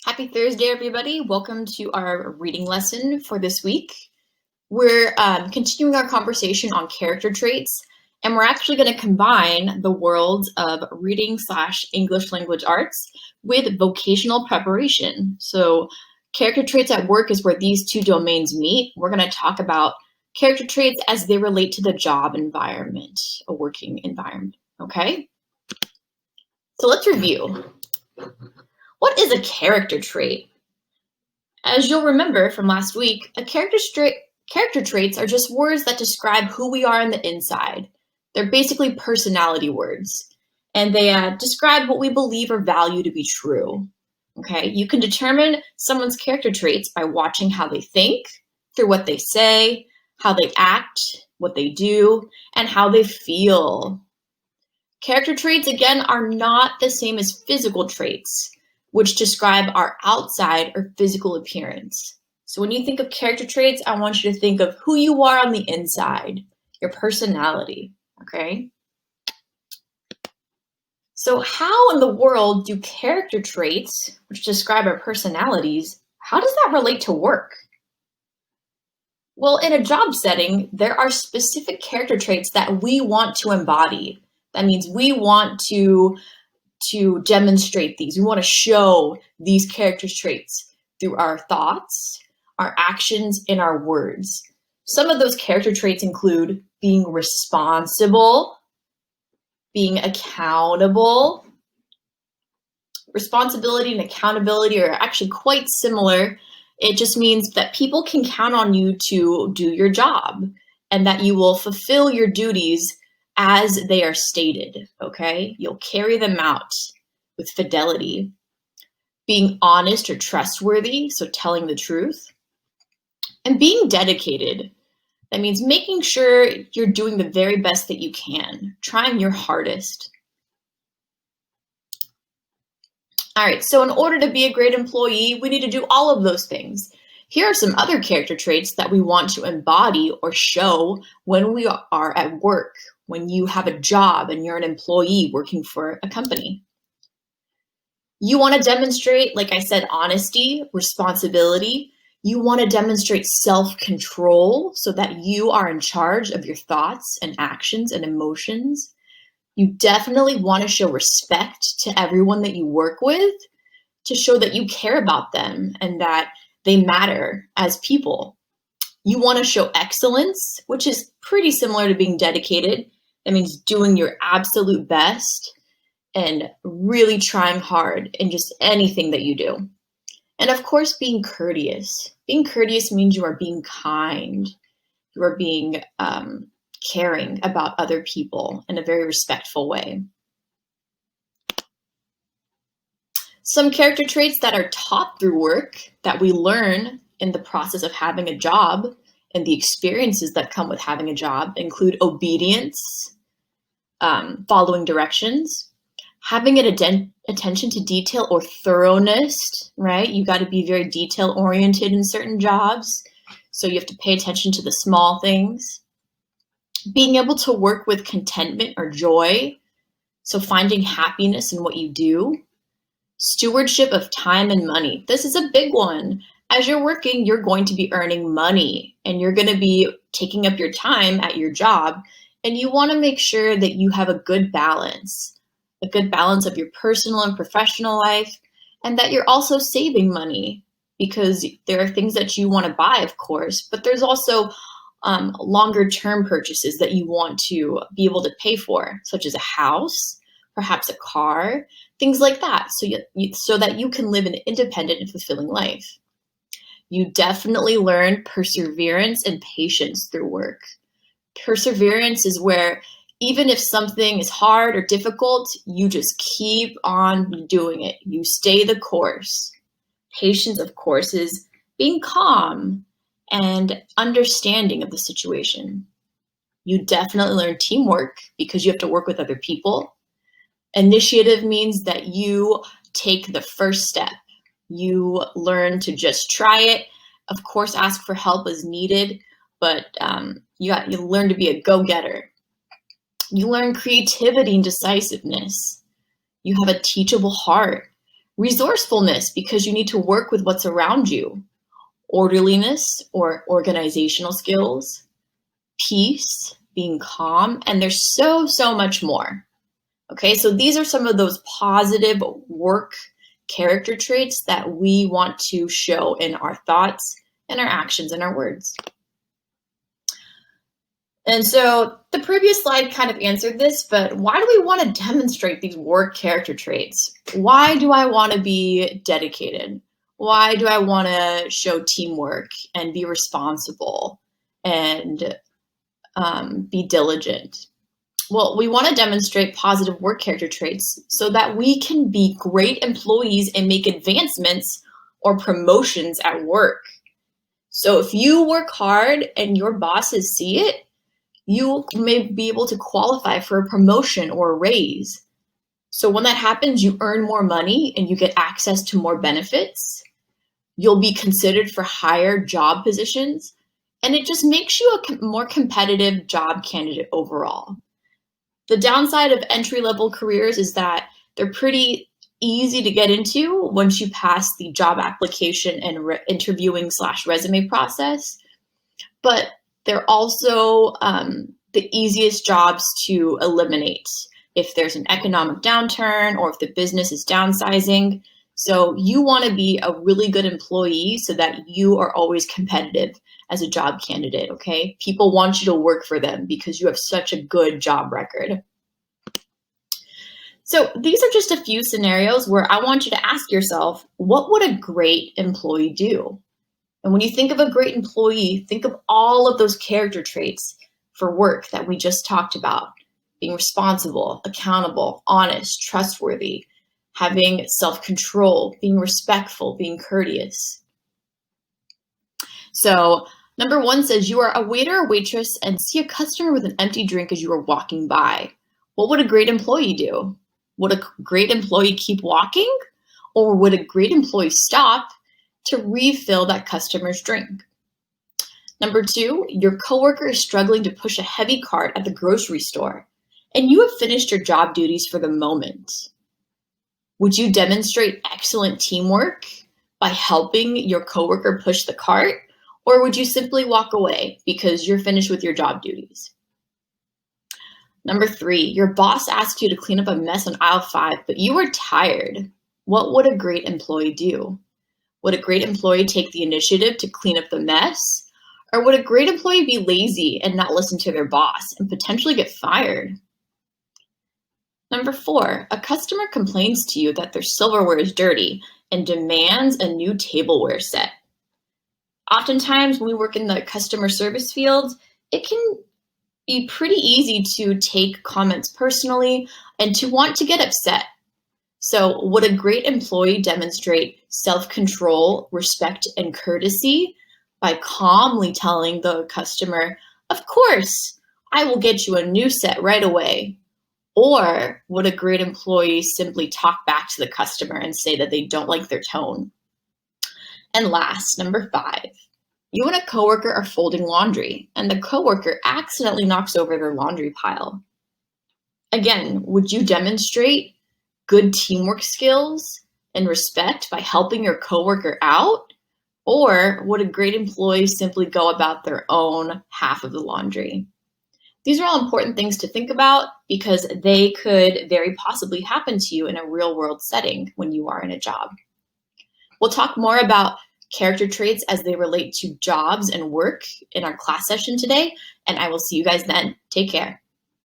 Happy Thursday, everybody. Welcome to our reading lesson for this week. We're continuing our conversation on character traits, and we're actually going to combine the worlds of reading/English language arts with vocational preparation. So character traits at work is where these two domains meet. We're going to talk about character traits as they relate to the job environment, a working environment, okay? So let's review. What is a character trait? As you'll remember from last week, character traits are just words that describe who we are on the inside. They're basically personality words, and they describe what we believe or value to be true. Okay, you can determine someone's character traits by watching how they think, through what they say, how they act, what they do, and how they feel. Character traits, again, are not the same as physical traits, which describe our outside or physical appearance. So when you think of character traits, I want you to think of who you are on the inside, your personality, okay? So how in the world do character traits, which describe our personalities, how does that relate to work? Well, in a job setting, there are specific character traits that we want to embody. That means we want to demonstrate these. We want to show these character traits through our thoughts, our actions, and our words. Some of those character traits include being responsible, being accountable. Responsibility and accountability are actually quite similar. It just means that people can count on you to do your job and that you will fulfill your duties as they are stated, okay? You'll carry them out with fidelity. Being honest or trustworthy, so telling the truth. And being dedicated. That means making sure you're doing the very best that you can, trying your hardest. All right, so in order to be a great employee, we need to do all of those things. Here are some other character traits that we want to embody or show when we are at work, when you have a job and you're an employee working for a company. You want to demonstrate, like I said, honesty, responsibility. You want to demonstrate self-control so that you are in charge of your thoughts and actions and emotions. You definitely want to show respect to everyone that you work with to show that you care about them and that they matter as people. You want to show excellence, which is pretty similar to being dedicated. That means doing your absolute best and really trying hard in just anything that you do. And of course, being courteous. Being courteous means you are being kind. You are being caring about other people in a very respectful way. Some character traits that are taught through work that we learn in the process of having a job and the experiences that come with having a job include obedience, following directions, having an attention to detail or thoroughness, right? You got to be very detail oriented in certain jobs. So you have to pay attention to the small things. Being able to work with contentment or joy. So finding happiness in what you do. Stewardship of time and money. This is a big one. As you're working, you're going to be earning money and you're going to be taking up your time at your job. And you want to make sure that you have a good balance of your personal and professional life, and that you're also saving money because there are things that you want to buy, of course, but there's also longer term purchases that you want to be able to pay for, such as a house, perhaps a car, things like that, so that you can live an independent and fulfilling life. You definitely learn perseverance and patience through work. Perseverance is where even if something is hard or difficult, you just keep on doing it. You stay the course. Patience, of course, is being calm and understanding of the situation. You definitely learn teamwork because you have to work with other people. Initiative means that you take the first step. You learn to just try it. Of course, ask for help as needed, but you learn to be a go-getter. You learn creativity and decisiveness. You have a teachable heart, Resourcefulness, because you need to work with what's around you. Orderliness or organizational skills. Peace, being calm, and there's so much more. Okay, so these are some of those positive work character traits that we want to show in our thoughts and our actions and our words. And so the previous slide kind of answered this, but why do we want to demonstrate these work character traits? Why do I want to be dedicated? Why do I want to show teamwork and be responsible and be diligent? Well, we want to demonstrate positive work character traits so that we can be great employees and make advancements or promotions at work. So if you work hard and your bosses see it, you may be able to qualify for a promotion or a raise. So when that happens, you earn more money and you get access to more benefits. You'll be considered for higher job positions, and it just makes you a more competitive job candidate overall. The downside of entry-level careers is that they're pretty easy to get into once you pass the job application and interviewing/resume process, but they're also the easiest jobs to eliminate if there's an economic downturn or if the business is downsizing. So you want to be a really good employee so that you are always competitive as a job candidate, okay? People want you to work for them because you have such a good job record. So these are just a few scenarios where I want you to ask yourself, what would a great employee do? And when you think of a great employee, think of all of those character traits for work that we just talked about. Being responsible, accountable, honest, trustworthy, having self-control, being respectful, being courteous. So number 1 says, you are a waiter or waitress and see a customer with an empty drink as you are walking by. What would a great employee do? Would a great employee keep walking? Or would a great employee stop to refill that customer's drink? Number 2, your coworker is struggling to push a heavy cart at the grocery store, and you have finished your job duties for the moment. Would you demonstrate excellent teamwork by helping your coworker push the cart, or would you simply walk away because you're finished with your job duties? Number 3, your boss asked you to clean up a mess on aisle 5, but you were tired. What would a great employee do? Would a great employee take the initiative to clean up the mess? Or would a great employee be lazy and not listen to their boss and potentially get fired? Number 4, a customer complains to you that their silverware is dirty and demands a new tableware set. Oftentimes when we work in the customer service field, it can be pretty easy to take comments personally and to want to get upset. So would a great employee demonstrate self-control, respect, and courtesy by calmly telling the customer, of course, I will get you a new set right away? Or would a great employee simply talk back to the customer and say that they don't like their tone? And last, number 5, you and a coworker are folding laundry and the coworker accidentally knocks over their laundry pile. Again, would you demonstrate good teamwork skills and respect by helping your coworker out? Or would a great employee simply go about their own half of the laundry? These are all important things to think about because they could very possibly happen to you in a real world setting when you are in a job. We'll talk more about character traits as they relate to jobs and work in our class session today, and I will see you guys then. Take care.